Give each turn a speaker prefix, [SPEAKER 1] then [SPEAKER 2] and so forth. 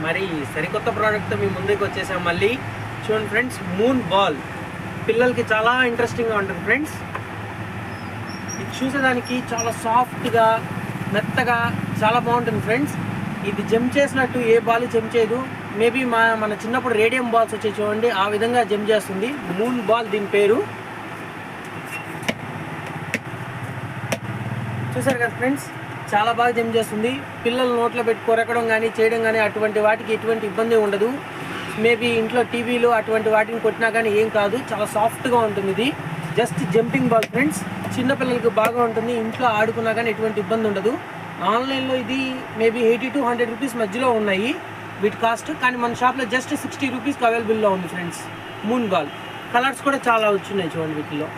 [SPEAKER 1] మరి సరికొత్త ప్రోడక్ట్తో మీ ముందుకు వచ్చేసాం మళ్ళీ. చూడండి ఫ్రెండ్స్, మూన్ బాల్ పిల్లలకి చాలా ఇంట్రెస్టింగ్గా ఉంటుంది ఫ్రెండ్స్. ఇది చూసేదానికి చాలా సాఫ్ట్గా మెత్తగా చాలా బాగుంటుంది ఫ్రెండ్స్. ఇది జంప్ చేసినట్టు ఏ బాల్ జంప్ చేయదు. మేబీ మన చిన్నప్పుడు రేడియం బాల్స్ వచ్చాయి చూడండి, ఆ విధంగా జంప్ చేస్తుంది. మూన్ బాల్ దీని పేరు. చూసారు కదా ఫ్రెండ్స్, చాలా బాగా జంప్ చేస్తుంది. పిల్లలు నోట్లో పెట్టి కొరకడం కానీ చేయడం కానీ అటువంటి వాటికి ఎటువంటి ఇబ్బంది ఉండదు. మేబీ ఇంట్లో టీవీలు అటువంటి వాటిని కొట్టినా కానీ ఏం కాదు, చాలా సాఫ్ట్గా ఉంటుంది. ఇది జస్ట్ జంపింగ్ బాల్ ఫ్రెండ్స్, చిన్నపిల్లలకి బాగా ఉంటుంది. ఇంట్లో ఆడుకున్నా కానీ ఎటువంటి ఇబ్బంది ఉండదు. ఆన్లైన్లో ఇది మేబీ 80 to 100 రూపీస్ మధ్యలో ఉన్నాయి వీటి కాస్ట్. కానీ మన షాప్లో జస్ట్ 60 రూపీస్కి అవైలబుల్లో ఉంది ఫ్రెండ్స్ మూన్ బాల్. కలర్స్ కూడా చాలా వచ్చినాయి చూడండి వీటిలో.